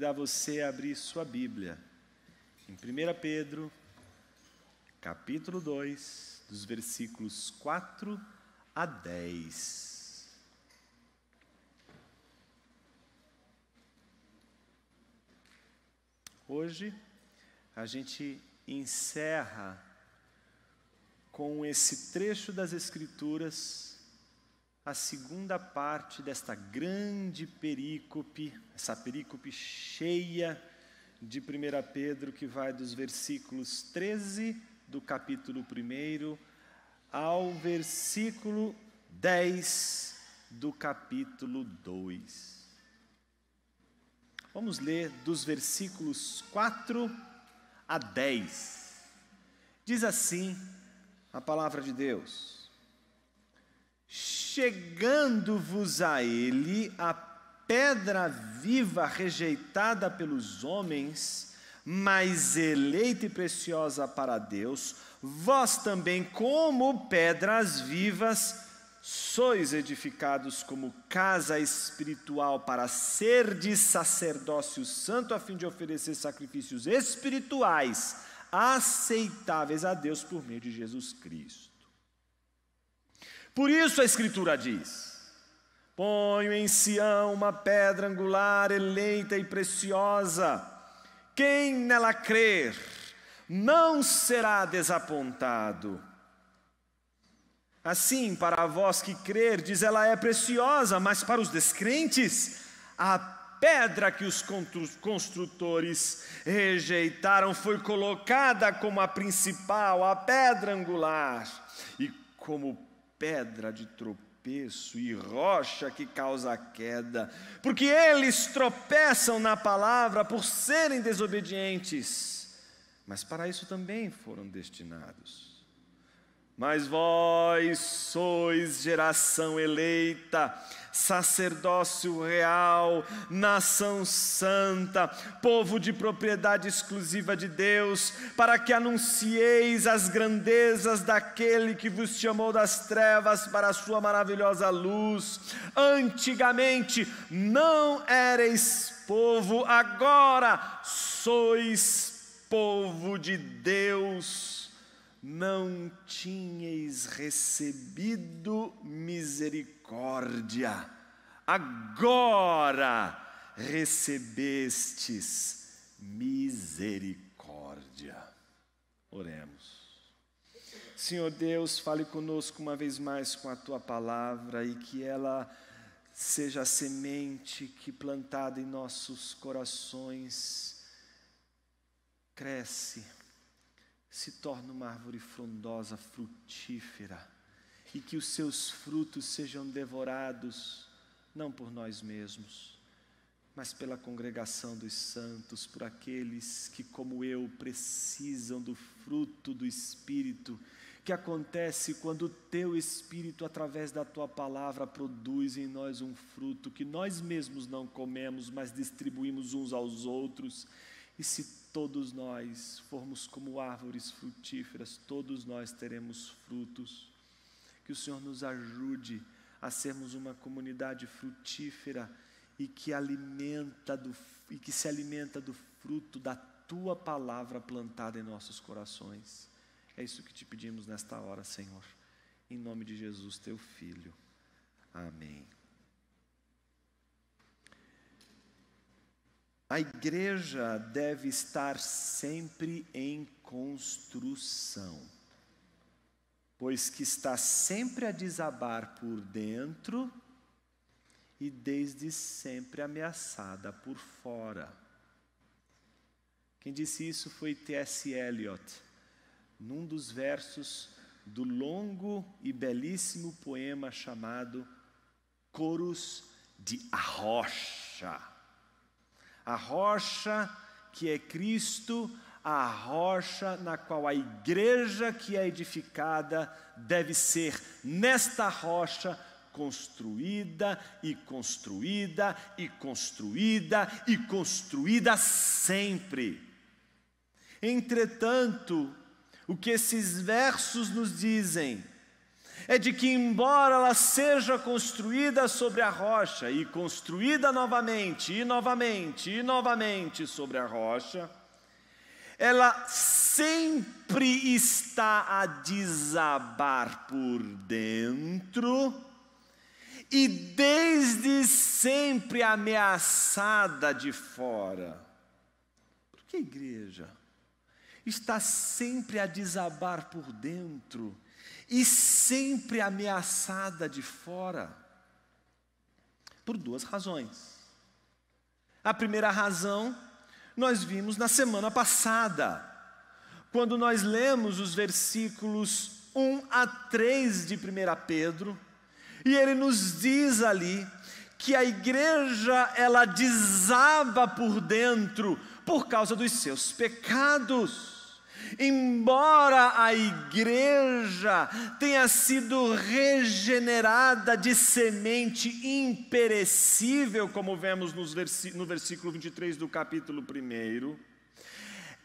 convidar você a abrir sua Bíblia em 1 Pedro, capítulo 2, dos versículos 4 a 10. Hoje a gente encerra com esse trecho das Escrituras a segunda parte desta grande perícope, essa perícope cheia de 1 Pedro, que vai dos versículos 13 do capítulo 1 ao versículo 10 do capítulo 2. Vamos ler dos versículos 4 a 10. Diz assim a palavra de Deus: chegando-vos a ele a pedra viva rejeitada pelos homens, mas eleita e preciosa para Deus, vós também, como pedras vivas, sois edificados como casa espiritual para serdes sacerdócio santo, a fim de oferecer sacrifícios espirituais aceitáveis a Deus por meio de Jesus Cristo. Por isso a Escritura diz: ponho em Sião uma pedra angular, eleita e preciosa. Quem nela crer não será desapontado. Assim, para vós que crerdes, ela é preciosa, mas para os descrentes, a pedra que os construtores rejeitaram foi colocada como a principal, a pedra angular, e como pedra de tropeço e rocha que causa a queda, porque eles tropeçam na palavra por serem desobedientes, mas para isso também foram destinados. Mas vós sois geração eleita, sacerdócio real, nação santa, povo de propriedade exclusiva de Deus, para que anuncieis as grandezas daquele que vos chamou das trevas para a sua maravilhosa luz. Antigamente não éreis povo, agora sois povo de Deus. Não tinhais recebido misericórdia, agora recebestes misericórdia. Oremos. Senhor Deus, fale conosco uma vez mais com a Tua palavra e que ela seja a semente que, plantada em nossos corações, cresce, se torna uma árvore frondosa, frutífera, e que os seus frutos sejam devorados, não por nós mesmos, mas pela congregação dos santos, por aqueles que, como eu, precisam do fruto do Espírito, que acontece quando o Teu Espírito, através da Tua palavra, produz em nós um fruto que nós mesmos não comemos, mas distribuímos uns aos outros. E se todos nós formos como árvores frutíferas, todos nós teremos frutos. Que o Senhor nos ajude a sermos uma comunidade frutífera e que se alimenta do fruto da Tua palavra plantada em nossos corações. É isso que te pedimos nesta hora, Senhor. Em nome de Jesus, Teu Filho. Amém. A igreja deve estar sempre em construção, pois que está sempre a desabar por dentro e desde sempre ameaçada por fora. Quem disse isso foi T.S. Eliot, num dos versos do longo e belíssimo poema chamado Coros de A Rocha. A rocha que é Cristo, a rocha na qual a igreja que é edificada deve ser, nesta rocha, construída e construída e construída e construída sempre. Entretanto, o que esses versos nos dizem é de que, embora ela seja construída sobre a rocha, e construída novamente, e novamente, e novamente sobre a rocha, ela sempre está a desabar por dentro, e desde sempre ameaçada de fora. Por que a igreja está sempre a desabar por dentro e sempre ameaçada de fora? Por duas razões. A primeira razão nós vimos na semana passada, quando nós lemos os versículos 1 a 3 de 1 Pedro, e ele nos diz ali que a igreja, ela desaba por dentro por causa dos seus pecados. Embora a igreja tenha sido regenerada de semente imperecível, como vemos no versículo 23 do capítulo 1,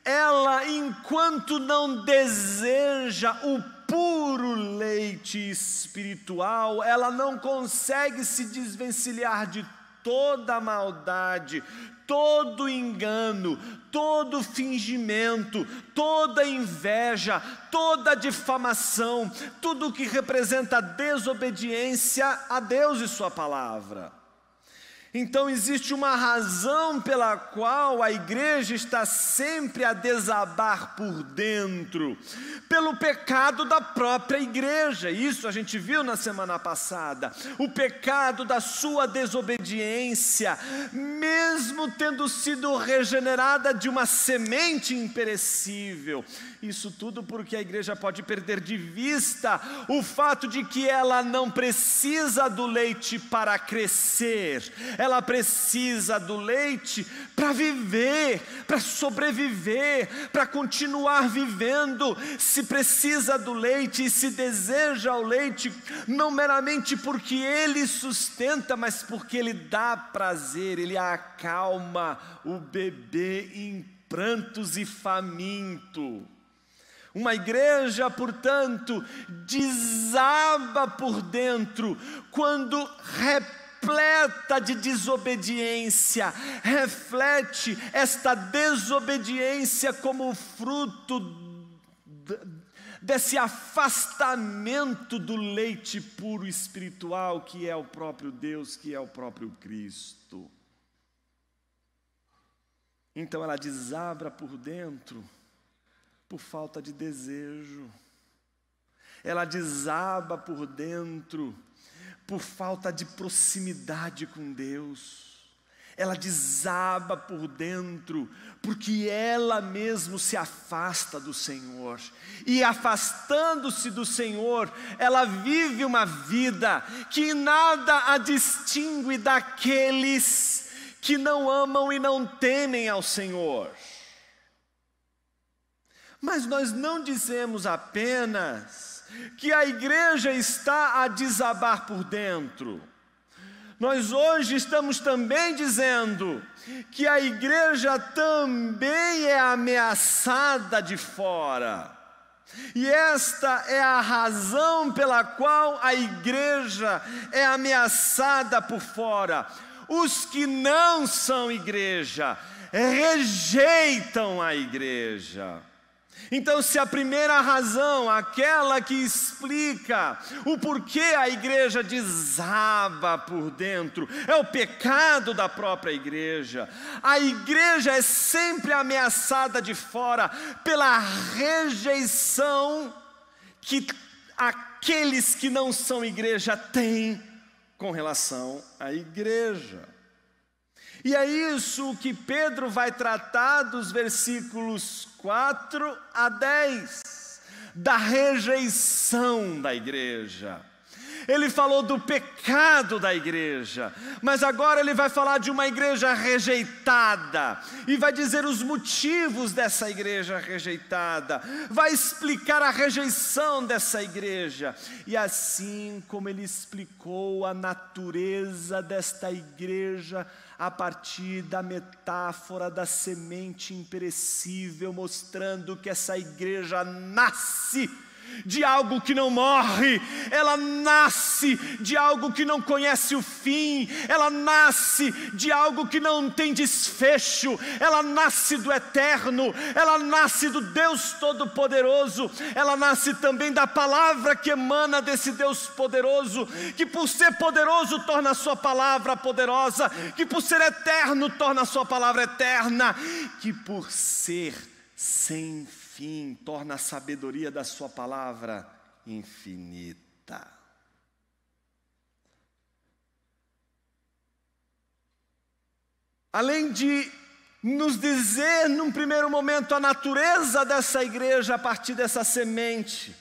ela, enquanto não deseja o puro leite espiritual, ela não consegue se desvencilhar de toda a maldade, todo engano, todo fingimento, toda inveja, toda difamação, tudo que representa desobediência a Deus e sua palavra. Então existe uma razão pela qual a igreja está sempre a desabar por dentro, pelo pecado da própria igreja. Isso a gente viu na semana passada, o pecado da sua desobediência, mesmo tendo sido regenerada de uma semente imperecível. Isso tudo porque a igreja pode perder de vista o fato de que ela não precisa do leite para crescer. Ela precisa do leite para viver, para sobreviver, para continuar vivendo. Se precisa do leite e se deseja o leite, não meramente porque ele sustenta, mas porque ele dá prazer, ele acalma o bebê em prantos e faminto. Uma igreja, portanto, desaba por dentro quando repleta de desobediência, reflete esta desobediência como fruto desse afastamento do leite puro espiritual, que é o próprio Deus, que é o próprio Cristo. Então ela desabra por dentro por falta de desejo, ela desaba por dentro por falta de proximidade com Deus, ela desaba por dentro porque ela mesma se afasta do Senhor, e afastando-se do Senhor, ela vive uma vida que nada a distingue daqueles que não amam e não temem ao Senhor. Mas nós não dizemos apenas que a igreja está a desabar por dentro. Nós hoje estamos também dizendo que a igreja também é ameaçada de fora. E esta é a razão pela qual a igreja é ameaçada por fora. Os que não são igreja rejeitam a igreja. Então, se a primeira razão, aquela que explica o porquê a igreja desaba por dentro, é o pecado da própria igreja, a igreja é sempre ameaçada de fora pela rejeição que aqueles que não são igreja têm com relação à igreja. E é isso que Pedro vai tratar dos versículos 4 a 10, da rejeição da igreja. Ele falou do pecado da igreja, mas agora ele vai falar de uma igreja rejeitada, e vai dizer os motivos dessa igreja rejeitada, vai explicar a rejeição dessa igreja, e assim como ele explicou a natureza desta igreja, a partir da metáfora da semente imperecível, mostrando que essa igreja nasce de algo que não morre, ela nasce de algo que não conhece o fim, ela nasce de algo que não tem desfecho, ela nasce do eterno, ela nasce do Deus Todo-Poderoso, ela nasce também da palavra que emana desse Deus poderoso, que por ser poderoso torna a sua palavra poderosa, que por ser eterno torna a sua palavra eterna, que por ser sem fim torna a sabedoria da sua palavra infinita. Além de nos dizer num primeiro momento a natureza dessa igreja a partir dessa semente,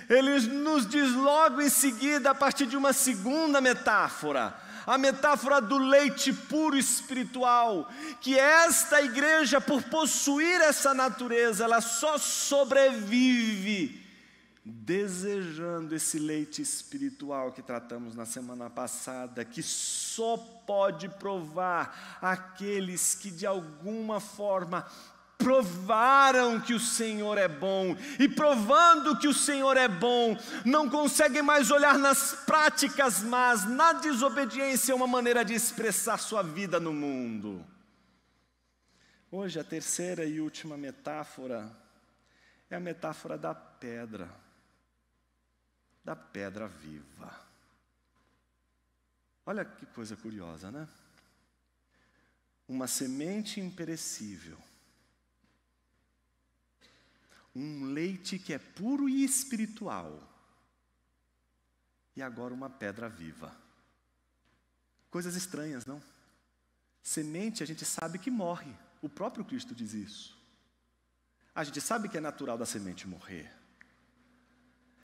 ele nos diz logo em seguida a partir de uma segunda metáfora, a metáfora do leite puro espiritual, que esta igreja, por possuir essa natureza, ela só sobrevive desejando esse leite espiritual que tratamos na semana passada, que só pode provar aqueles que de alguma forma provaram que o Senhor é bom, e provando que o Senhor é bom, não conseguem mais olhar nas práticas más, na desobediência é uma maneira de expressar sua vida no mundo. Hoje a terceira e última metáfora é a metáfora da pedra viva. Olha que coisa curiosa, né? Uma semente imperecível, um leite que é puro e espiritual, e agora uma pedra viva. Coisas estranhas, não? Semente a gente sabe que morre, o próprio Cristo diz isso. A gente sabe que é natural da semente morrer.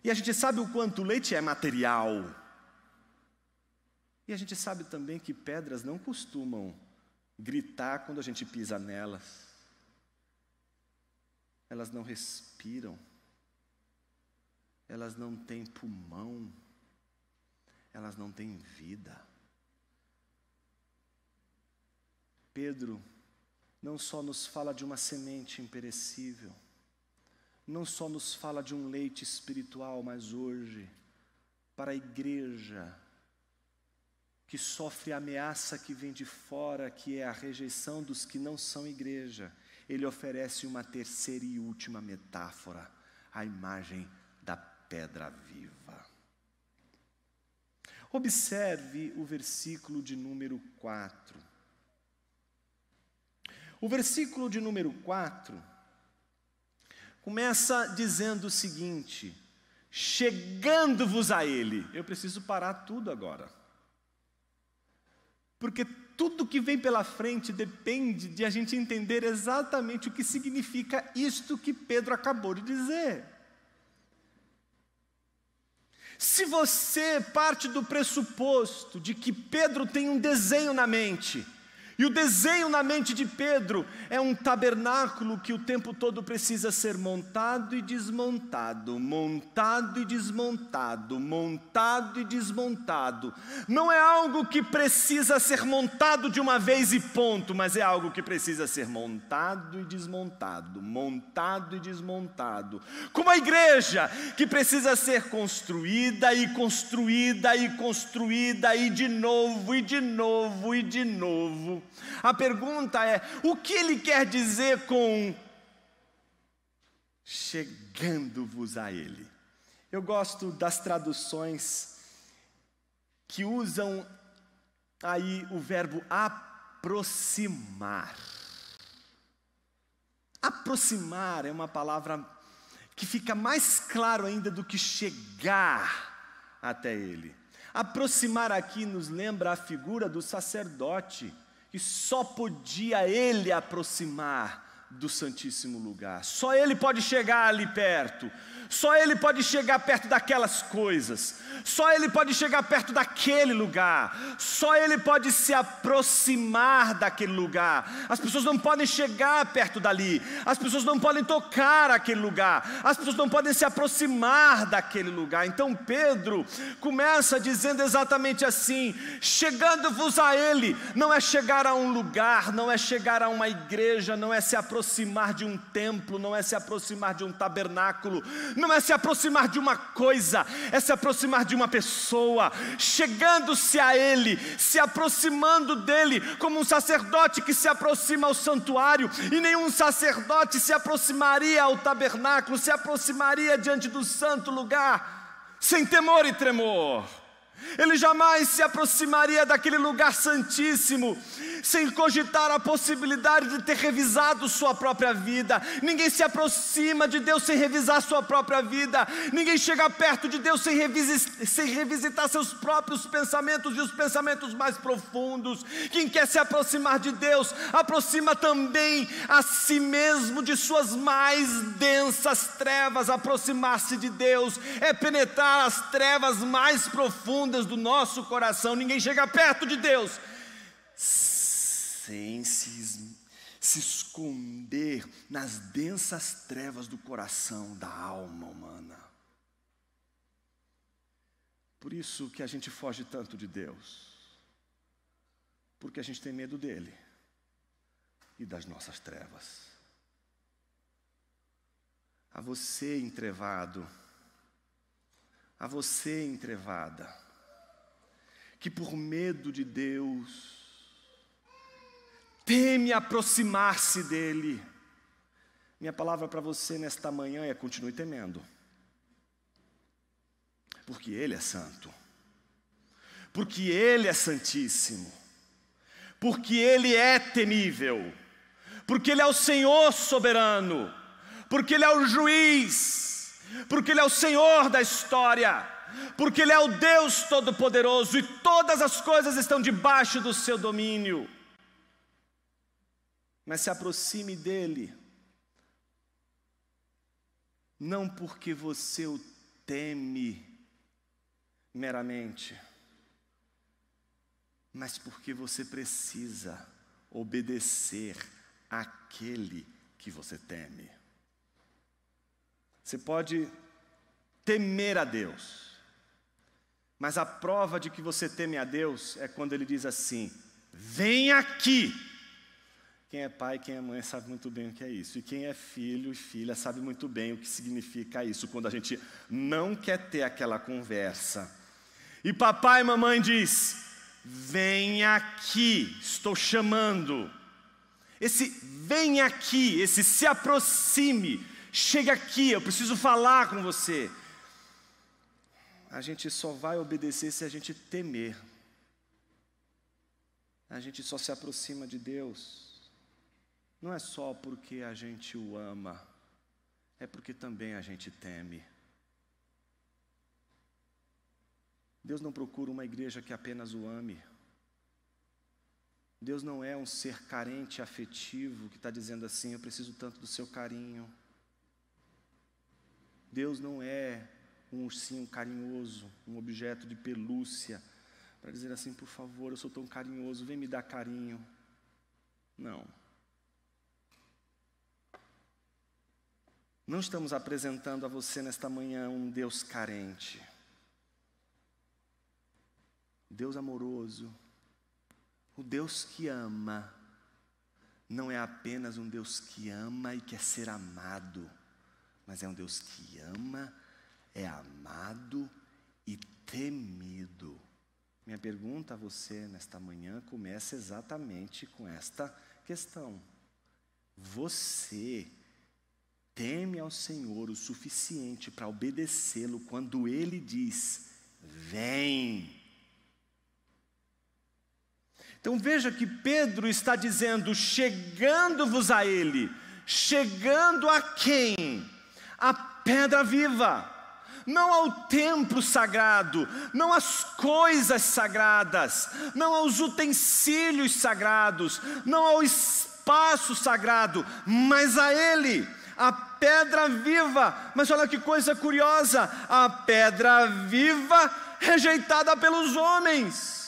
E a gente sabe o quanto o leite é material. E a gente sabe também que pedras não costumam gritar quando a gente pisa nelas. Elas não respiram, elas não têm pulmão, elas não têm vida. Pedro não só nos fala de uma semente imperecível, não só nos fala de um leite espiritual, mas hoje, para a igreja que sofre a ameaça que vem de fora, que é a rejeição dos que não são igreja, ele oferece uma terceira e última metáfora, a imagem da pedra viva. Observe o versículo de número 4. O versículo de número 4 começa dizendo o seguinte: chegando-vos a ele. Eu preciso parar tudo agora, porque tudo que vem pela frente depende de a gente entender exatamente o que significa isto que Pedro acabou de dizer. Se você parte do pressuposto de que Pedro tem um desenho na mente, e o desenho na mente de Pedro é um tabernáculo que o tempo todo precisa ser montado e desmontado, montado e desmontado, montado e desmontado. Não é algo que precisa ser montado de uma vez e ponto, mas é algo que precisa ser montado e desmontado, montado e desmontado. Como a igreja que precisa ser construída e construída e construída e de novo e de novo e de novo. A pergunta é: o que ele quer dizer com chegando-vos a ele? Eu gosto das traduções que usam aí o verbo aproximar. Aproximar é uma palavra que fica mais claro ainda do que chegar até ele. Aproximar aqui nos lembra a figura do sacerdote, que só podia ele aproximar do Santíssimo Lugar. Só ele pode chegar ali perto. Só ele pode chegar perto daquelas coisas. Só ele pode chegar perto daquele lugar. Só ele pode se aproximar daquele lugar. As pessoas não podem chegar perto dali. As pessoas não podem tocar aquele lugar. As pessoas não podem se aproximar daquele lugar. Então Pedro começa dizendo exatamente assim: chegando-vos a ele. Não é chegar a um lugar, não é chegar a uma igreja, não é se aproximar aproximar de um templo, não é se aproximar de um tabernáculo, não é se aproximar de uma coisa, é se aproximar de uma pessoa, chegando-se a Ele, se aproximando dEle, como um sacerdote que se aproxima ao santuário, e nenhum sacerdote se aproximaria ao tabernáculo, se aproximaria diante do santo lugar, sem temor e tremor. Ele jamais se aproximaria daquele lugar santíssimo sem cogitar a possibilidade de ter revisado sua própria vida. Ninguém se aproxima de Deus sem revisar sua própria vida. Ninguém chega perto de Deus sem revisitar seus próprios pensamentos e os pensamentos mais profundos. Quem quer se aproximar de Deus, aproxima também a si mesmo de suas mais densas trevas. Aproximar-se de Deus é penetrar as trevas mais profundas do nosso coração. Ninguém chega perto de Deus sem se esconder nas densas trevas do coração, da alma humana. Por isso que a gente foge tanto de Deus, porque a gente tem medo dele e das nossas trevas. A você entrevado, a você entrevada, que por medo de Deus teme aproximar-se dEle. Minha palavra para você nesta manhã é: continue temendo, porque Ele é santo, porque Ele é santíssimo, porque Ele é temível, porque Ele é o Senhor soberano, porque Ele é o juiz, porque Ele é o Senhor da história, porque Ele é o Deus Todo-Poderoso e todas as coisas estão debaixo do seu domínio. Mas se aproxime dEle, não porque você o teme meramente, mas porque você precisa obedecer àquele que você teme. Você pode temer a Deus, mas a prova de que você teme a Deus é quando Ele diz assim: vem aqui. Quem é pai, quem é mãe sabe muito bem o que é isso. E quem é filho e filha sabe muito bem o que significa isso, quando a gente não quer ter aquela conversa. E papai e mamãe diz: vem aqui, estou chamando. Esse vem aqui, esse se aproxime, chega aqui, eu preciso falar com você. A gente só vai obedecer se a gente temer. A gente só se aproxima de Deus não é só porque a gente o ama, é porque também a gente teme. Deus não procura uma igreja que apenas o ame. Deus não é um ser carente, afetivo, que está dizendo assim: eu preciso tanto do seu carinho. Deus não é um ursinho carinhoso, um objeto de pelúcia, para dizer assim: por favor, eu sou tão carinhoso, vem me dar carinho. Não. Não estamos apresentando a você nesta manhã um Deus carente. Deus amoroso, o Deus que ama, não é apenas um Deus que ama e quer ser amado, mas é um Deus que ama, é amado e temido. Minha pergunta a você nesta manhã começa exatamente com esta questão: você teme ao Senhor o suficiente para obedecê-lo quando Ele diz: vem? Então veja que Pedro está dizendo: chegando-vos a Ele. Chegando a quem? A pedra viva. Não ao templo sagrado, não às coisas sagradas, não aos utensílios sagrados, não ao espaço sagrado, mas a Ele, a pedra viva. Mas olha que coisa curiosa: a pedra viva rejeitada pelos homens.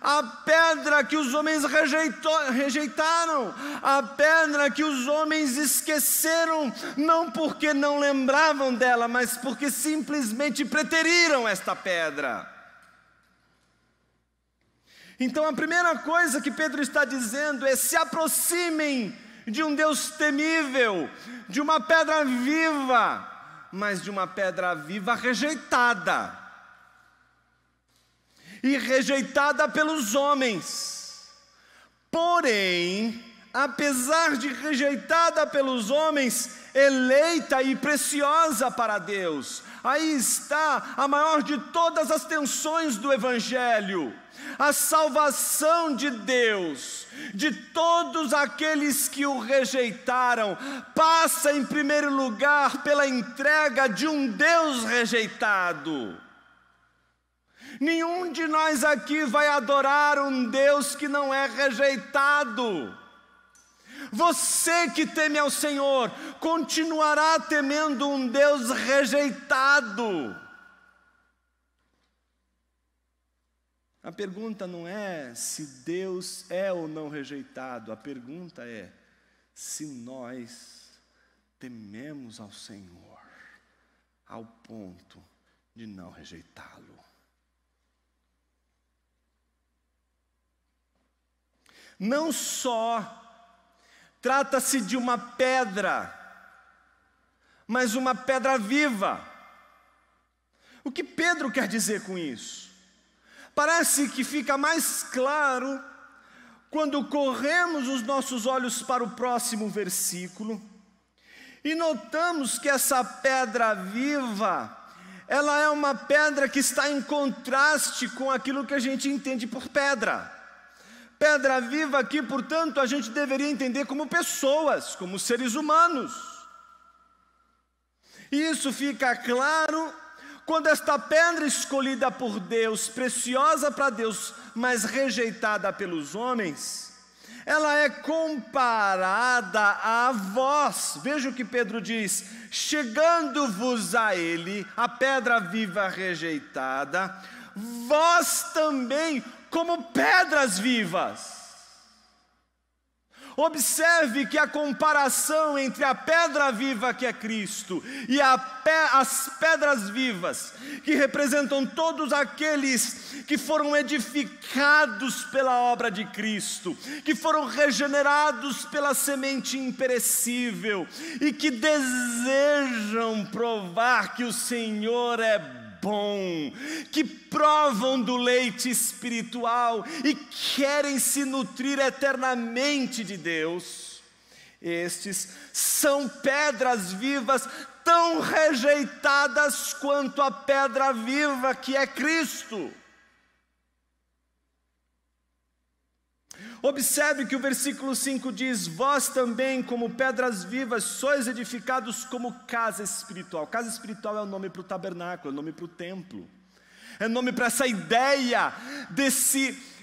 A pedra que os homens rejeitaram, a pedra que os homens esqueceram, não porque não lembravam dela, mas porque simplesmente preteriram esta pedra. Então a primeira coisa que Pedro está dizendo é: se aproximem de um Deus temível, de uma pedra viva, mas de uma pedra viva rejeitada. E rejeitada pelos homens. Porém, apesar de rejeitada pelos homens, eleita e preciosa para Deus. Aí está a maior de todas as tensões do Evangelho: a salvação de Deus, de todos aqueles que o rejeitaram, passa em primeiro lugar pela entrega de um Deus rejeitado. Nenhum de nós aqui vai adorar um Deus que não é rejeitado. Você que teme ao Senhor, continuará temendo um Deus rejeitado. A pergunta não é se Deus é ou não rejeitado, a pergunta é se nós tememos ao Senhor, ao ponto de não rejeitá-lo. Não só trata-se de uma pedra, mas uma pedra viva. O que Pedro quer dizer com isso? Parece que fica mais claro quando corremos os nossos olhos para o próximo versículo e notamos que essa pedra viva, ela é uma pedra que está em contraste com aquilo que a gente entende por pedra. Pedra viva aqui, portanto, a gente deveria entender como pessoas, como seres humanos. E isso fica claro quando esta pedra escolhida por Deus, preciosa para Deus, mas rejeitada pelos homens, ela é comparada a vós. Veja o que Pedro diz: chegando-vos a ele, a pedra viva rejeitada, vós também como pedras vivas. Observe que a comparação entre a pedra viva que é Cristo e as pedras vivas, que representam todos aqueles que foram edificados pela obra de Cristo, que foram regenerados pela semente imperecível e que desejam provar que o Senhor é bom, que provam do leite espiritual e querem se nutrir eternamente de Deus, estes são pedras vivas tão rejeitadas quanto a pedra viva que é Cristo. Observe que o versículo 5 diz: vós também, como pedras vivas, sois edificados como casa espiritual. Casa espiritual é o nome para o tabernáculo, é o nome para o templo, é o nome para essa ideia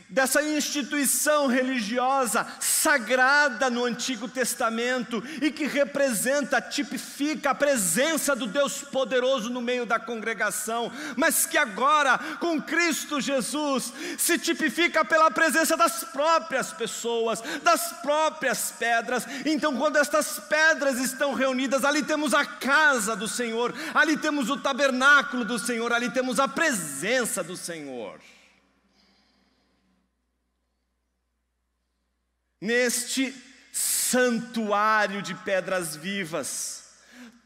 dessa instituição religiosa sagrada no Antigo Testamento e que representa, tipifica a presença do Deus poderoso no meio da congregação, mas que agora, com Cristo Jesus, se tipifica pela presença das próprias pessoas, das próprias pedras. Então, quando estas pedras estão reunidas, ali temos a casa do Senhor, ali temos o tabernáculo do Senhor, ali temos a presença do Senhor. Neste santuário de pedras vivas,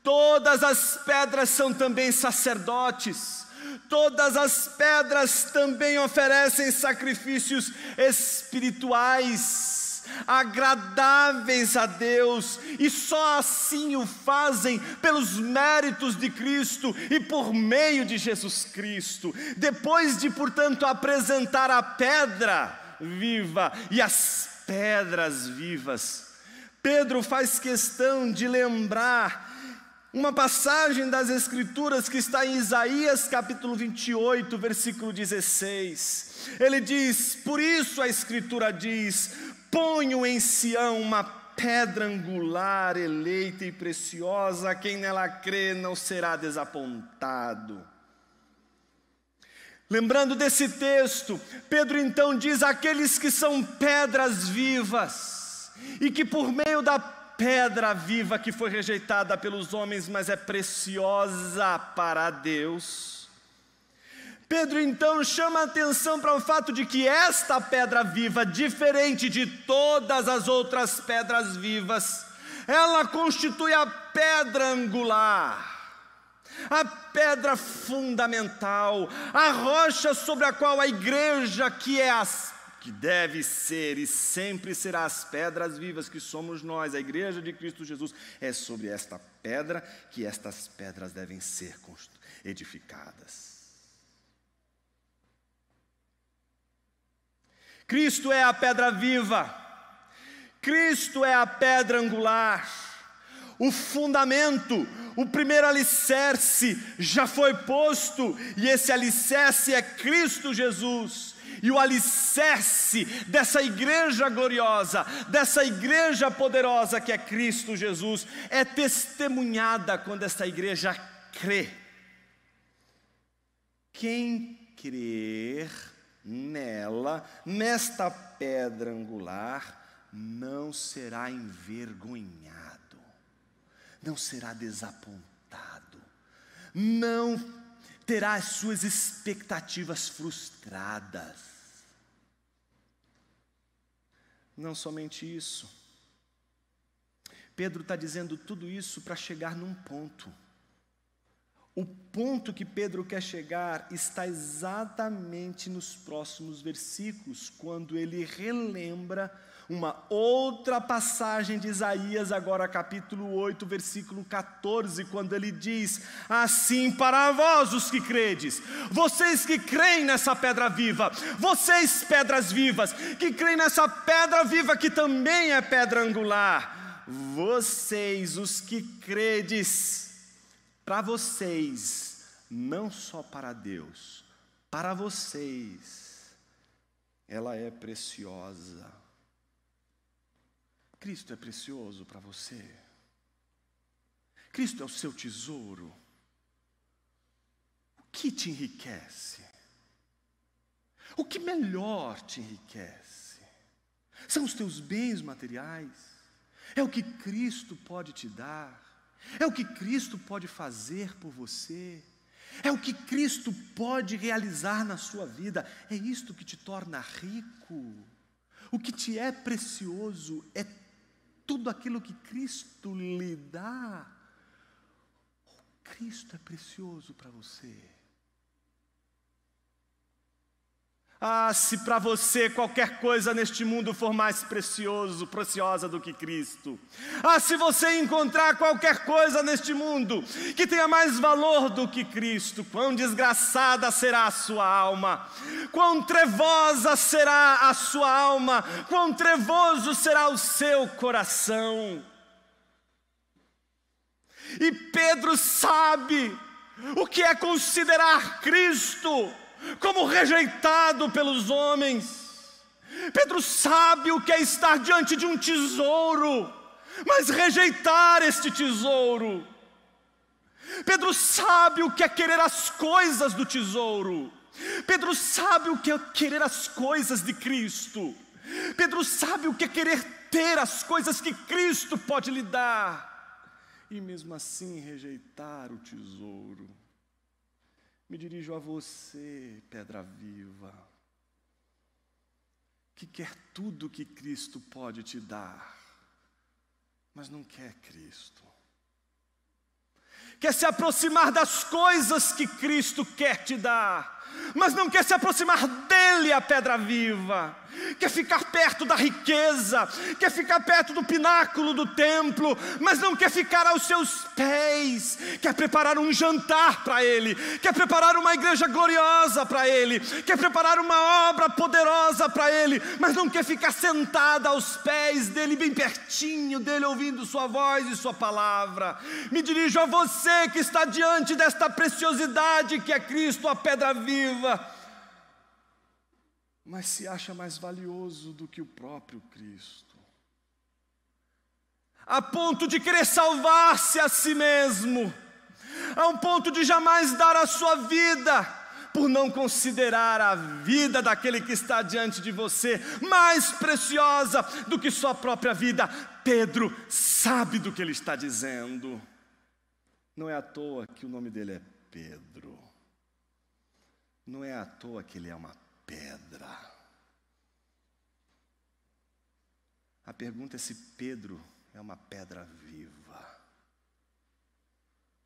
todas as pedras são também sacerdotes, todas as pedras também oferecem sacrifícios espirituais, agradáveis a Deus, e só assim o fazem pelos méritos de Cristo e por meio de Jesus Cristo. Depois de, portanto, apresentar a pedra viva e as pedras vivas, Pedro faz questão de lembrar uma passagem das Escrituras que está em Isaías capítulo 28, versículo 16. Ele diz: por isso a Escritura diz: ponho em Sião uma pedra angular, eleita e preciosa, quem nela crê não será desapontado. Lembrando desse texto, Pedro então diz: aqueles que são pedras vivas, e que por meio da pedra viva que foi rejeitada pelos homens, mas é preciosa para Deus, Pedro então chama a atenção para o fato de que esta pedra viva, diferente de todas as outras pedras vivas, ela constitui a pedra angular, a pedra fundamental, a rocha sobre a qual a igreja, que deve ser e sempre será as pedras vivas que somos nós, a igreja de Cristo Jesus, é sobre esta pedra que estas pedras devem ser edificadas. Cristo é a pedra viva, Cristo é a pedra angular, o fundamento, o primeiro alicerce já foi posto, e esse alicerce é Cristo Jesus. E o alicerce dessa igreja gloriosa, dessa igreja poderosa que é Cristo Jesus, é testemunhada quando essa igreja crê. Quem crer nela, nesta pedra angular, não será envergonhado, não será desapontado, não terá as suas expectativas frustradas. Não somente isso, Pedro está dizendo tudo isso para chegar num ponto. O ponto que Pedro quer chegar está exatamente nos próximos versículos, quando ele relembra uma outra passagem de Isaías, agora capítulo 8, versículo 14, quando ele diz: assim para vós os que credes, vocês que creem nessa pedra viva, vocês pedras vivas, que creem nessa pedra viva que também é pedra angular, vocês os que credes, para vocês, não só para Deus, para vocês, ela é preciosa. Cristo é precioso para você. Cristo é o seu tesouro. O que te enriquece? O que melhor te enriquece? São os teus bens materiais? É o que Cristo pode te dar? É o que Cristo pode fazer por você? É o que Cristo pode realizar na sua vida? É isto que te torna rico. O que te é precioso é tudo aquilo que Cristo lhe dá. Cristo é precioso para você. Ah, se para você qualquer coisa neste mundo for mais preciosa do que Cristo. Ah, se você encontrar qualquer coisa neste mundo que tenha mais valor do que Cristo, quão desgraçada será a sua alma, quão trevosa será a sua alma, quão trevoso será o seu coração. E Pedro sabe o que é considerar Cristo como rejeitado pelos homens. Pedro sabe o que é estar diante de um tesouro, mas rejeitar este tesouro. Pedro sabe o que é querer as coisas do tesouro. Pedro sabe o que é querer as coisas de Cristo. Pedro sabe o que é querer ter as coisas que Cristo pode lhe dar, e mesmo assim rejeitar o tesouro. Me dirijo a você, pedra viva, que quer tudo que Cristo pode te dar, mas não quer Cristo. Quer se aproximar das coisas que Cristo quer te dar, mas não quer se aproximar dele, a pedra viva. Quer ficar perto da riqueza, quer ficar perto do pináculo do templo, mas não quer ficar aos seus pés. Quer preparar um jantar para ele, quer preparar uma igreja gloriosa para ele, quer preparar uma obra poderosa para ele, mas não quer ficar sentada aos pés dele, bem pertinho dele, ouvindo sua voz e sua palavra. Me dirijo a você que está diante desta preciosidade que é Cristo, a pedra viva, mas se acha mais valioso do que o próprio Cristo, a ponto de querer salvar-se a si mesmo, a um ponto de jamais dar a sua vida, por não considerar a vida daquele que está diante de você mais preciosa do que sua própria vida. Pedro sabe do que ele está dizendo. Não é à toa que o nome dele é Pedro. Não é à toa que ele é uma pedra. A pergunta é se Pedro é uma pedra viva.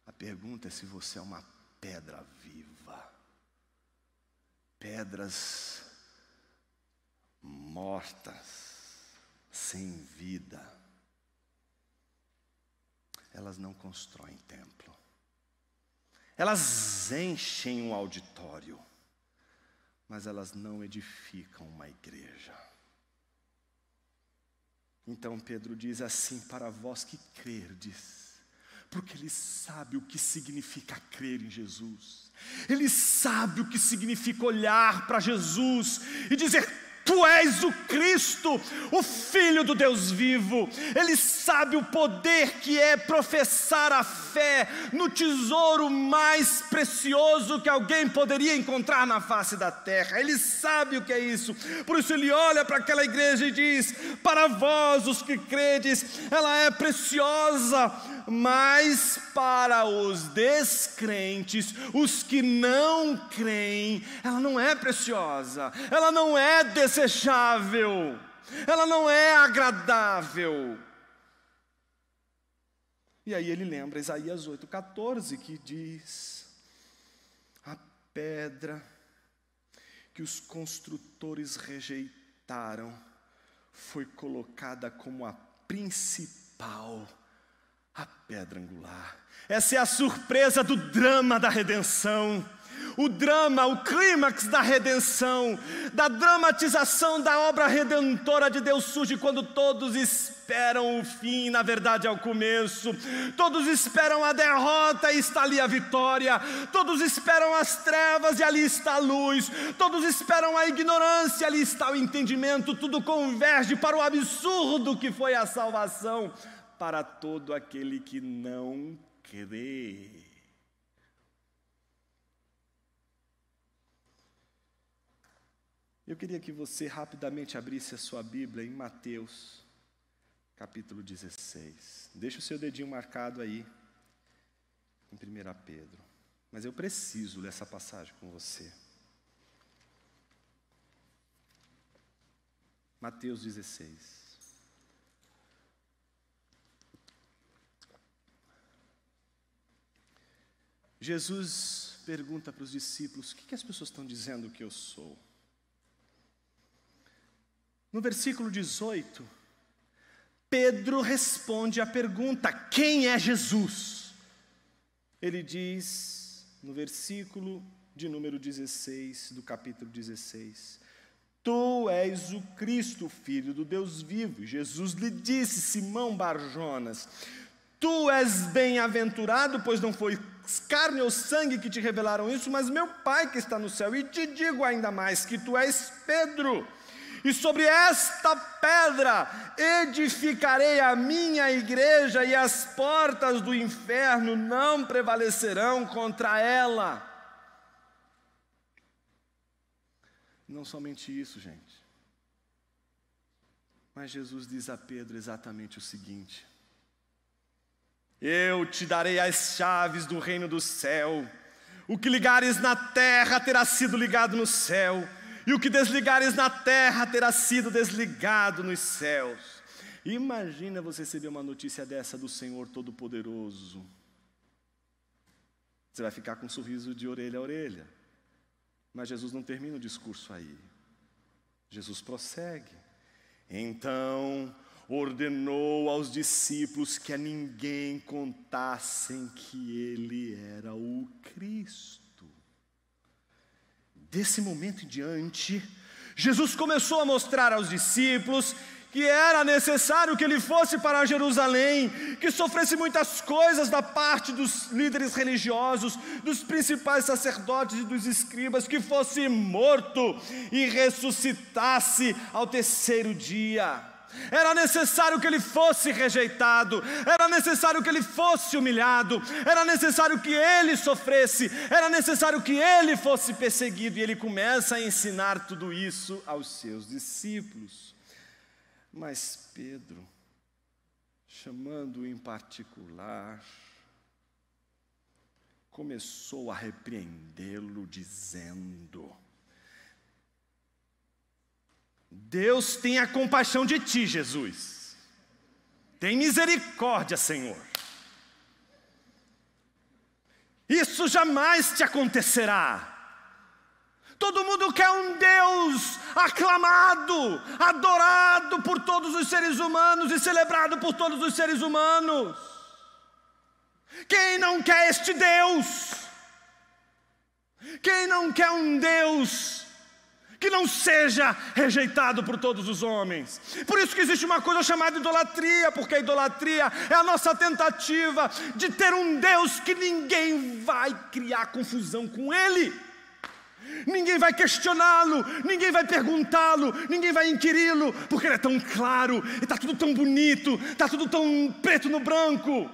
A pergunta é se você é uma pedra viva. Pedras mortas, sem vida, elas não constroem templo. Elas enchem um auditório, mas elas não edificam uma igreja. Então Pedro diz assim: para vós que crerdes, porque ele sabe o que significa crer em Jesus. Ele sabe o que significa olhar para Jesus e dizer: tu és o Cristo, o Filho do Deus vivo. Ele sabe o poder que é professar a fé no tesouro mais precioso que alguém poderia encontrar na face da terra. Ele sabe o que é isso. Por isso ele olha para aquela igreja e diz: para vós os que credes, ela é preciosa, mas para os descrentes, os que não creem, ela não é preciosa, ela não é desejável, ela não é agradável. E aí ele lembra Isaías 8,14, que diz: a pedra que os construtores rejeitaram foi colocada como a principal, a pedra angular. Essa é a surpresa do drama da redenção. O drama, o clímax da redenção, da dramatização da obra redentora de Deus surge quando todos esperam o fim, na verdade é o começo. Todos esperam a derrota e está ali a vitória. Todos esperam as trevas e ali está a luz. Todos esperam a ignorância e ali está o entendimento. Tudo converge para o absurdo que foi a salvação para todo aquele que não crê. Eu queria que você rapidamente abrisse a sua Bíblia em Mateus, capítulo 16. Deixa o seu dedinho marcado aí, em 1 Pedro. Mas eu preciso ler essa passagem com você. Mateus 16. Jesus pergunta para os discípulos: o que as pessoas estão dizendo que eu sou? No versículo 18, Pedro responde à pergunta: quem é Jesus? Ele diz, no versículo de número 16, do capítulo 16: tu és o Cristo, Filho do Deus vivo. Jesus lhe disse: Simão Barjonas, tu és bem-aventurado, pois não foi carne ou sangue que te revelaram isso, mas meu Pai que está no céu. E te digo ainda mais, que tu és Pedro, e sobre esta pedra edificarei a minha igreja, e as portas do inferno não prevalecerão contra ela. Não somente isso, gente, mas Jesus diz a Pedro exatamente o seguinte: eu te darei as chaves do reino do céu. O que ligares na terra terá sido ligado no céu, e o que desligares na terra terá sido desligado nos céus. Imagina você receber uma notícia dessa do Senhor Todo-Poderoso. Você vai ficar com um sorriso de orelha a orelha. Mas Jesus não termina o discurso aí. Jesus prossegue. Então ordenou aos discípulos que a ninguém contassem que ele era o Cristo. Desse momento em diante, Jesus começou a mostrar aos discípulos que era necessário que ele fosse para Jerusalém, que sofresse muitas coisas da parte dos líderes religiosos, dos principais sacerdotes e dos escribas, que fosse morto e ressuscitasse ao terceiro dia. Era necessário que ele fosse rejeitado, era necessário que ele fosse humilhado, era necessário que ele sofresse, era necessário que ele fosse perseguido. E ele começa a ensinar tudo isso aos seus discípulos. Mas Pedro, chamando-o em particular, começou a repreendê-lo, dizendo: Deus tenha compaixão de ti, Jesus. Tem misericórdia, Senhor. Isso jamais te acontecerá. Todo mundo quer um Deus aclamado, adorado por todos os seres humanos e celebrado por todos os seres humanos. Quem não quer este Deus? Quem não quer um Deus que não seja rejeitado por todos os homens? Por isso que existe uma coisa chamada idolatria, porque a idolatria é a nossa tentativa de ter um Deus que ninguém vai criar confusão com Ele. Ninguém vai questioná-lo, ninguém vai perguntá-lo, ninguém vai inquiri-lo, porque Ele é tão claro, e está tudo tão bonito, está tudo tão preto no branco.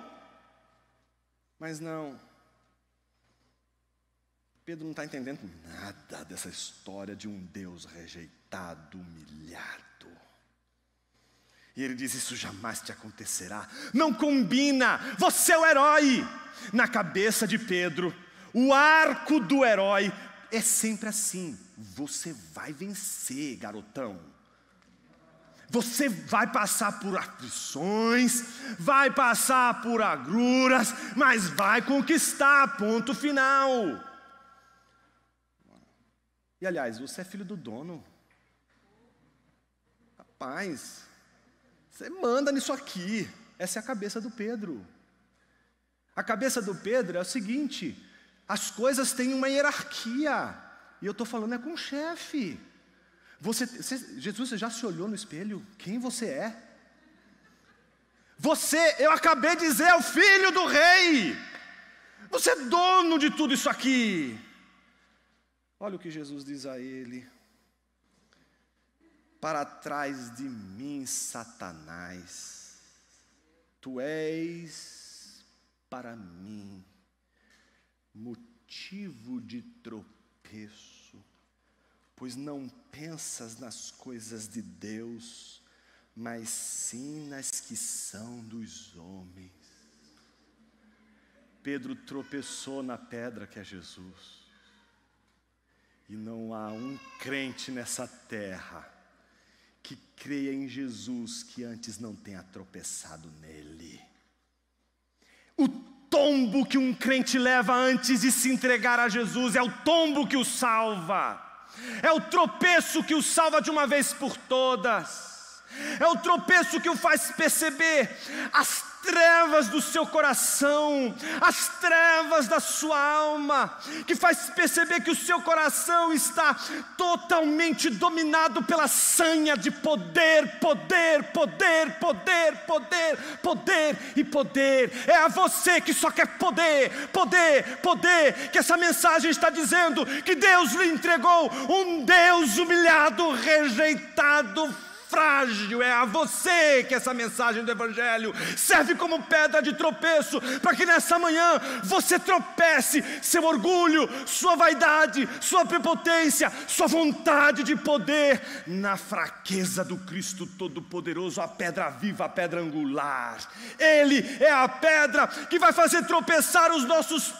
Mas não, Pedro não está entendendo nada dessa história de um Deus rejeitado, humilhado. E ele diz: isso jamais te acontecerá, não combina, você é o herói. Na cabeça de Pedro, o arco do herói é sempre assim: você vai vencer, garotão. Você vai passar por aflições, vai passar por agruras, mas vai conquistar, ponto final. E aliás, você é filho do dono. Rapaz, você manda nisso aqui. Essa é a cabeça do Pedro. A cabeça do Pedro é o seguinte: as coisas têm uma hierarquia, e eu estou falando é com o chefe. Jesus, você já se olhou no espelho? Quem você é? Você, eu acabei de dizer, é o filho do rei. Você é dono de tudo isso aqui. Olha o que Jesus diz a ele: para trás de mim, Satanás, tu és para mim motivo de tropeço, pois não pensas nas coisas de Deus, mas sim nas que são dos homens. Pedro tropeçou na pedra que é Jesus. E não há um crente nessa terra que creia em Jesus que antes não tenha tropeçado nele. O tombo que um crente leva antes de se entregar a Jesus é o tombo que o salva. É o tropeço que o salva de uma vez por todas. É o tropeço que o faz perceber as trevas do seu coração, as trevas da sua alma, que faz perceber que o seu coração está totalmente dominado pela sanha de poder, poder, poder, poder, poder, poder e poder. É a você que só quer poder, poder, poder, que essa mensagem está dizendo que Deus lhe entregou um Deus humilhado, rejeitado, frágil. É a você que essa mensagem do Evangelho serve como pedra de tropeço, para que nessa manhã você tropece seu orgulho, sua vaidade, sua prepotência, sua vontade de poder na fraqueza do Cristo Todo-Poderoso, a pedra viva, a pedra angular. Ele é a pedra que vai fazer tropeçar os nossos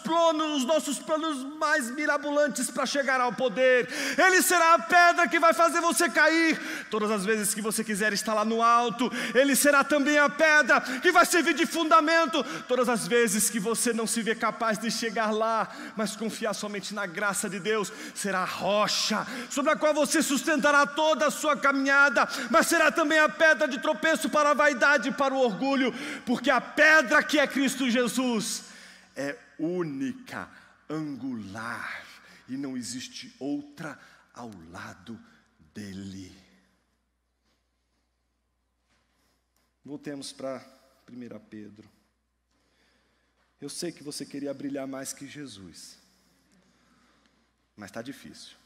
planos mais mirabolantes para chegar ao poder. Ele será a pedra que vai fazer você cair todas as vezes que você quiser estar lá no alto. Ele será também a pedra que vai servir de fundamento todas as vezes que você não se vê capaz de chegar lá, mas confiar somente na graça de Deus. Será a rocha sobre a qual você sustentará toda a sua caminhada, mas será também a pedra de tropeço para a vaidade e para o orgulho, porque a pedra que é Cristo Jesus é única, angular, e não existe outra ao lado dele. Voltemos para 1 Pedro. Eu sei que você queria brilhar mais que Jesus, mas está difícil.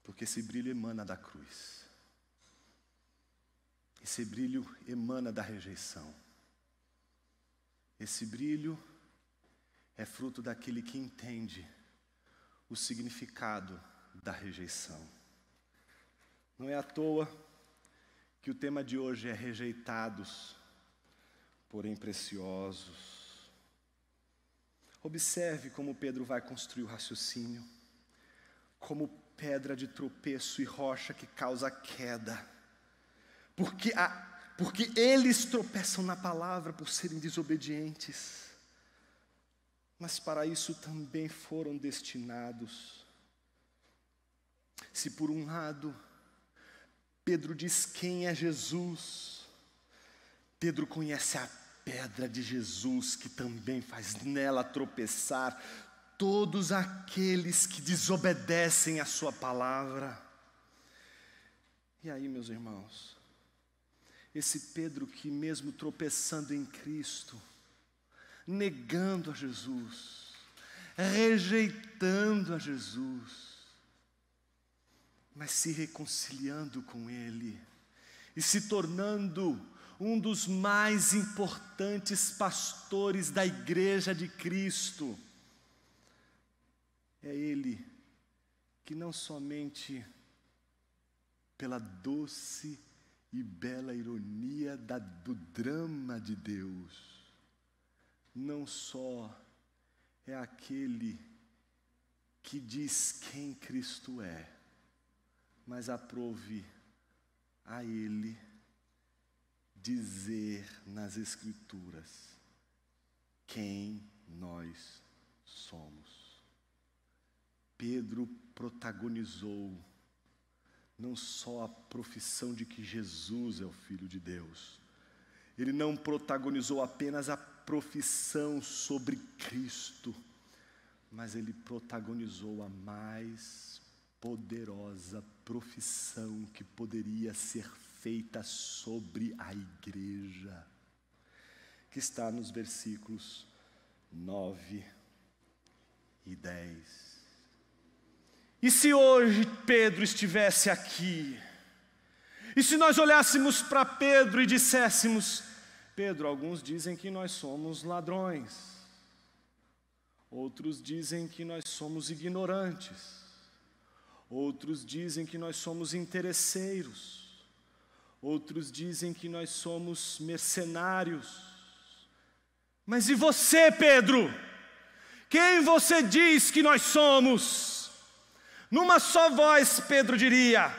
Porque esse brilho emana da cruz. Esse brilho emana da rejeição. Esse brilho é fruto daquele que entende o significado da rejeição. Não é à toa que o tema de hoje é rejeitados, porém preciosos. Observe como Pedro vai construir o raciocínio, como pedra de tropeço e rocha que causa queda. Porque eles tropeçam na palavra por serem desobedientes. Mas para isso também foram destinados. Se por um lado, Pedro diz quem é Jesus, Pedro conhece a pedra de Jesus, que também faz nela tropeçar todos aqueles que desobedecem a sua palavra. E aí, meus irmãos, esse Pedro que mesmo tropeçando em Cristo, negando a Jesus, rejeitando a Jesus, mas se reconciliando com Ele e se tornando um dos mais importantes pastores da Igreja de Cristo. É Ele que não somente pela doce e bela ironia do drama de Deus, não só é aquele que diz quem Cristo é, mas aprove a Ele dizer nas Escrituras quem nós somos. Pedro protagonizou não só a profissão de que Jesus é o Filho de Deus, ele não protagonizou apenas a profissão sobre Cristo, mas ele protagonizou a mais poderosa profissão que poderia ser feita sobre a igreja, que está nos versículos 9 e 10. E se hoje Pedro estivesse aqui, e se nós olhássemos para Pedro e disséssemos: Pedro, alguns dizem que nós somos ladrões, outros dizem que nós somos ignorantes, outros dizem que nós somos interesseiros, outros dizem que nós somos mercenários. Mas e você, Pedro? Quem você diz que nós somos? Numa só voz, Pedro diria: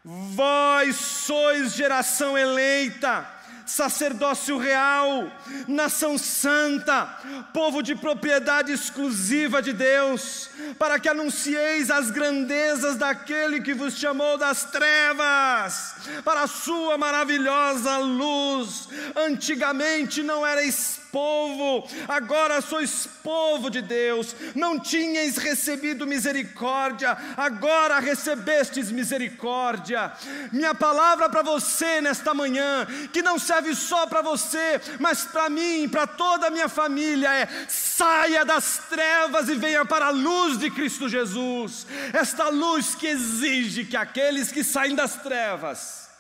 vós sois geração eleita, sacerdócio real, nação santa, povo de propriedade exclusiva de Deus, para que anuncieis as grandezas daquele que vos chamou das trevas para a sua maravilhosa luz. Antigamente não erais povo, agora sois povo de Deus. Não tinhais recebido misericórdia, agora recebestes misericórdia. Minha palavra para você nesta manhã, que não serve só para você, mas para mim, para toda a minha família, é: saia das trevas e venha para a luz de Cristo Jesus. Esta luz que exige que aqueles que saem das trevas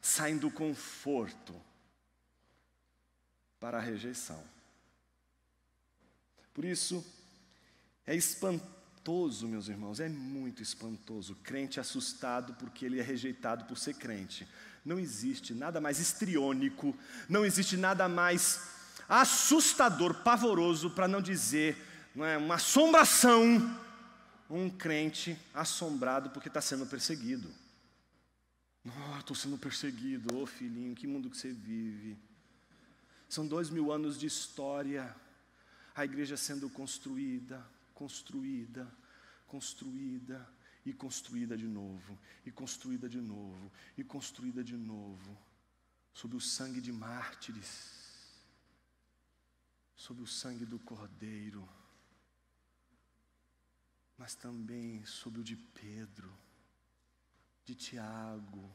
saem do conforto para a rejeição. Por isso, é espantoso, meus irmãos, é muito espantoso, crente assustado porque ele é rejeitado por ser crente. Não existe nada mais histriônico, não existe nada mais assustador, pavoroso, para não dizer, não é, uma assombração, um crente assombrado porque está sendo perseguido. Estou sendo perseguido, ô filhinho, que mundo que você vive. São 2000 anos de história, a igreja sendo construída, construída, construída, e construída de novo, e construída de novo, e construída de novo, sob o sangue de mártires, sob o sangue do Cordeiro, mas também sob o de Pedro, de Tiago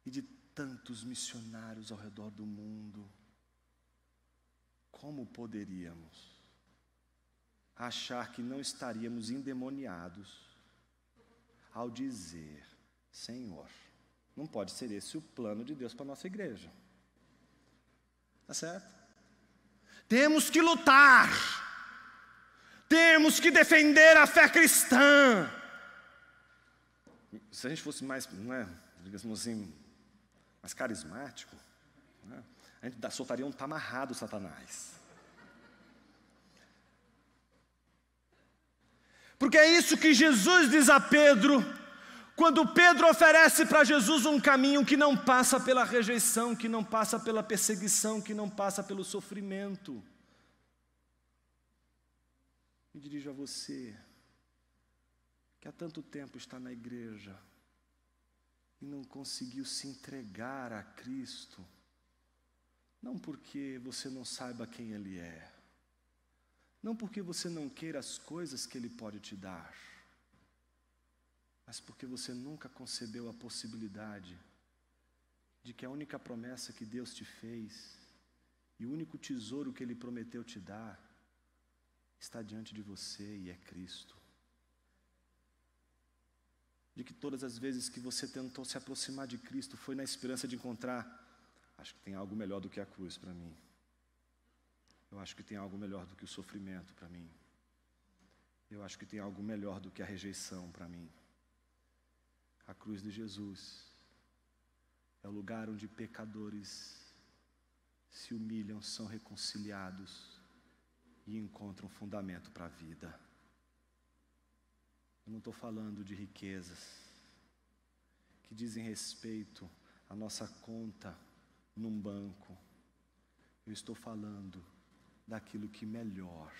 e de tantos missionários ao redor do mundo. Como poderíamos achar que não estaríamos endemoniados ao dizer: Senhor, não pode ser esse o plano de Deus para a nossa igreja? Tá certo? Temos que lutar, temos que defender a fé cristã. se a gente fosse mais, digamos assim, mais carismático, a gente soltaria um tá amarrado, Satanás. Porque é isso que Jesus diz a Pedro, quando Pedro oferece para Jesus um caminho que não passa pela rejeição, que não passa pela perseguição, que não passa pelo sofrimento. Me dirijo a você, que há tanto tempo está na igreja e não conseguiu se entregar a Cristo, não porque você não saiba quem Ele é, não porque você não queira as coisas que Ele pode te dar, mas porque você nunca concebeu a possibilidade de que a única promessa que Deus te fez e o único tesouro que Ele prometeu te dar está diante de você e é Cristo. De que todas as vezes que você tentou se aproximar de Cristo foi na esperança de encontrar, acho que tem algo melhor do que a cruz para mim. Eu acho que tem algo melhor do que o sofrimento para mim. Eu acho que tem algo melhor do que a rejeição para mim. A cruz de Jesus é o lugar onde pecadores se humilham, são reconciliados e encontram fundamento para a vida. Eu não estou falando de riquezas que dizem respeito à nossa conta num banco. Eu estou falando daquilo que melhor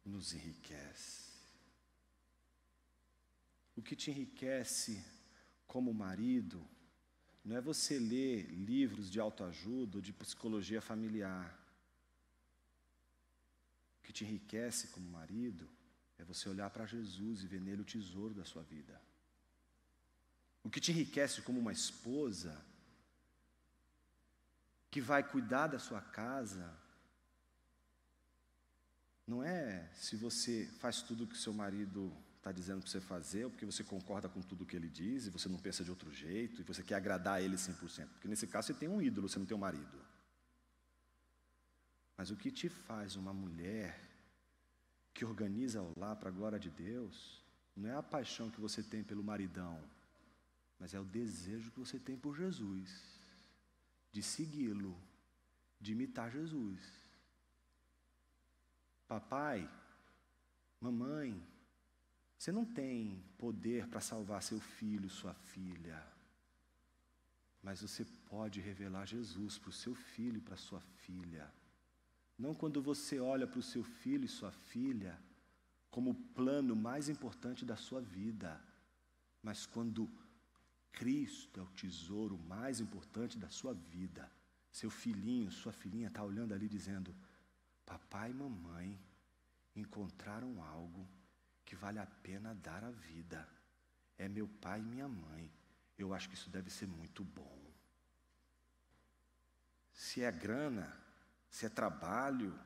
nos enriquece. O que te enriquece como marido não é você ler livros de autoajuda ou de psicologia familiar. O que te enriquece como marido é você olhar para Jesus e ver nele o tesouro da sua vida. O que te enriquece como uma esposa que vai cuidar da sua casa não é se você faz tudo o que seu marido está dizendo para você fazer, ou porque você concorda com tudo o que ele diz, e você não pensa de outro jeito, e você quer agradar a ele 100%. Porque nesse caso você tem um ídolo, você não tem um marido. Mas o que te faz uma mulher que organiza o lar para a glória de Deus, não é a paixão que você tem pelo maridão, mas é o desejo que você tem por Jesus, de segui-lo, de imitar Jesus. Papai, mamãe, você não tem poder para salvar seu filho, sua filha, mas você pode revelar Jesus para o seu filho e para a sua filha. Não quando você olha para o seu filho e sua filha como o plano mais importante da sua vida, mas quando Cristo é o tesouro mais importante da sua vida. Seu filhinho, sua filhinha está olhando ali dizendo: papai e mamãe encontraram algo que vale a pena dar à vida. É meu pai e minha mãe. Eu acho que isso deve ser muito bom. Se é grana, se é trabalho,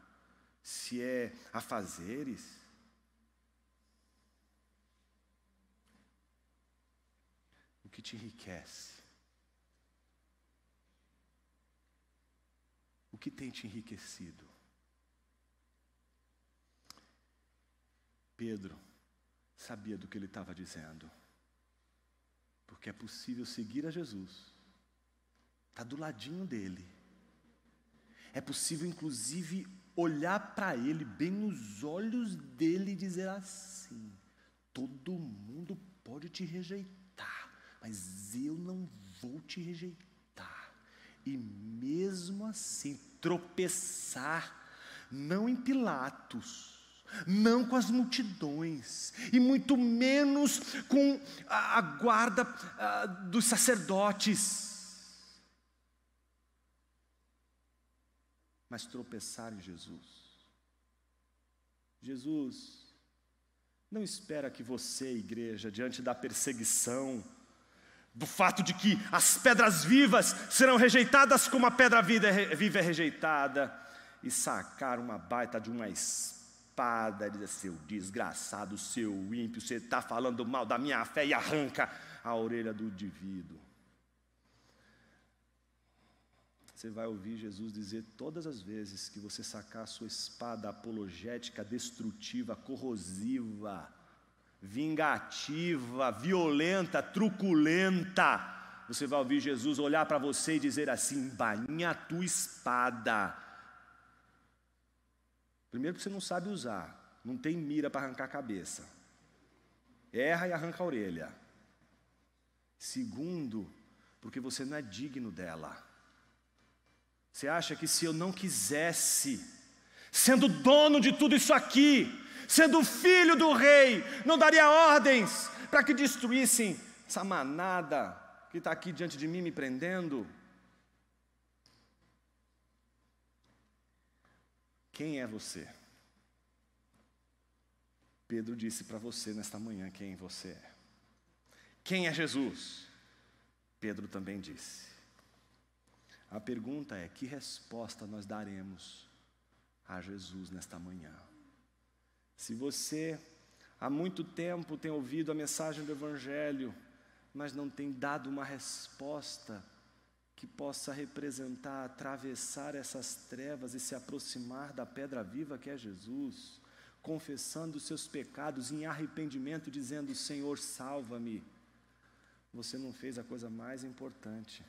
se é afazeres, o que te enriquece? O que tem te enriquecido? Pedro sabia do que ele estava dizendo, porque é possível seguir a Jesus, está do ladinho dele, é possível inclusive olhar para ele bem nos olhos dele e dizer assim: todo mundo pode te rejeitar, mas eu não vou te rejeitar, e mesmo assim tropeçar, não em Pilatos, não com as multidões, e muito menos com a guarda dos sacerdotes, mas tropeçar em Jesus. Jesus não espera que você, igreja, diante da perseguição, do fato de que as pedras vivas serão rejeitadas como a pedra viva é rejeitada, e sacar uma baita de uma espada e dizer: seu desgraçado, seu ímpio, você está falando mal da minha fé, e arranca a orelha do indivíduo. Você vai ouvir Jesus dizer todas as vezes que você sacar a sua espada apologética, destrutiva, corrosiva, vingativa, violenta, truculenta, você vai ouvir Jesus olhar para você e dizer assim: embainha a tua espada. Primeiro que você não sabe usar, não tem mira para arrancar a cabeça, erra e arranca a orelha. Segundo, porque você não é digno dela. Você acha que se eu não quisesse, sendo dono de tudo isso aqui, sendo filho do rei, não daria ordens para que destruíssem essa manada que está aqui diante de mim me prendendo? Quem é você? Pedro disse para você nesta manhã quem você é. Quem é Jesus? Pedro também disse. A pergunta é: que resposta nós daremos a Jesus nesta manhã? Se você há muito tempo tem ouvido a mensagem do Evangelho, mas não tem dado uma resposta que possa representar, atravessar essas trevas e se aproximar da pedra viva que é Jesus, confessando os seus pecados em arrependimento, dizendo: Senhor, salva-me. Você não fez a coisa mais importante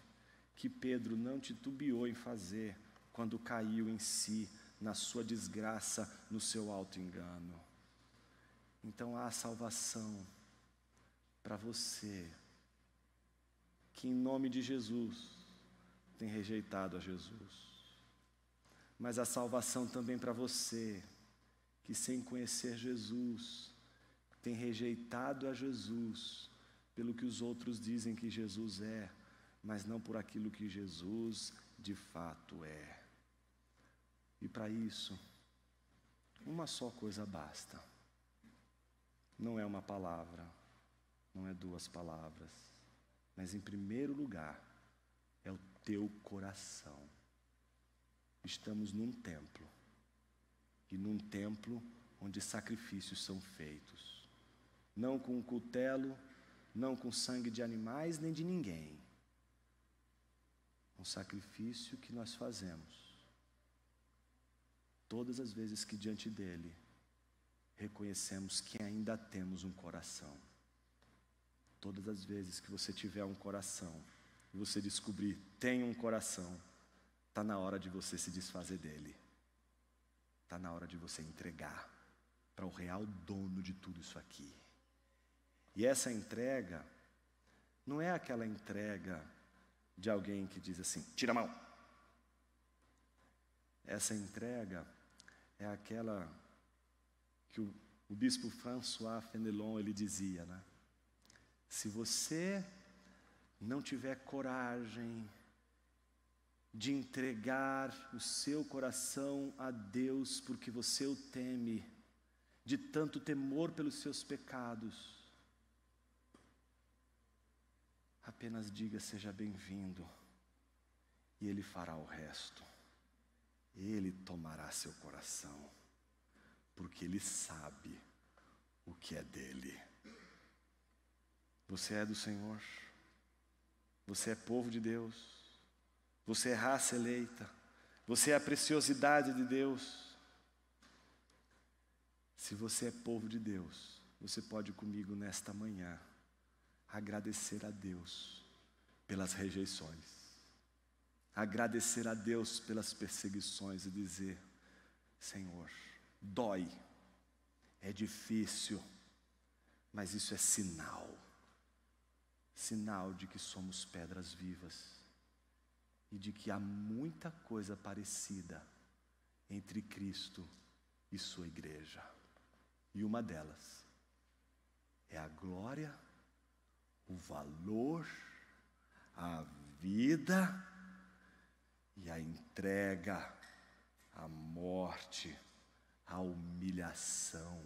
que Pedro não titubeou em fazer quando caiu em si, na sua desgraça, no seu auto-engano. Então há salvação para você que em nome de Jesus tem rejeitado a Jesus. Mas há salvação também para você que, sem conhecer Jesus, tem rejeitado a Jesus pelo que os outros dizem que Jesus é, mas não por aquilo que Jesus de fato é. E para isso, uma só coisa basta. Não é uma palavra, não é duas palavras, mas em primeiro lugar, é o teu coração. Estamos num templo, e num templo onde sacrifícios são feitos, não com cutelo, não com sangue de animais nem de ninguém. Um sacrifício que nós fazemos todas as vezes que diante dele reconhecemos que ainda temos um coração. Todas as vezes que você tiver um coração e você descobrir, tem um coração, está na hora de você se desfazer dele. Está na hora de você entregar para o real dono de tudo isso aqui. E essa entrega não é aquela entrega de alguém que diz assim: tira a mão. Essa entrega é aquela que o bispo François Fenelon ele dizia, né? Se você não tiver coragem de entregar o seu coração a Deus porque você o teme, de tanto temor pelos seus pecados, apenas diga: seja bem-vindo, e Ele fará o resto. Ele tomará seu coração, porque Ele sabe o que é dele. Você é do Senhor, você é povo de Deus, você é raça eleita, você é a preciosidade de Deus. Se você é povo de Deus, você pode comigo nesta manhã agradecer a Deus pelas rejeições, agradecer a Deus pelas perseguições e dizer: Senhor, dói, é difícil, mas isso é sinal de que somos pedras vivas e de que há muita coisa parecida entre Cristo e sua igreja. E uma delas é a glória, o valor, a vida e a entrega, a morte, a humilhação,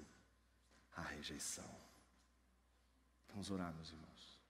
a rejeição. Vamos orar, meus irmãos.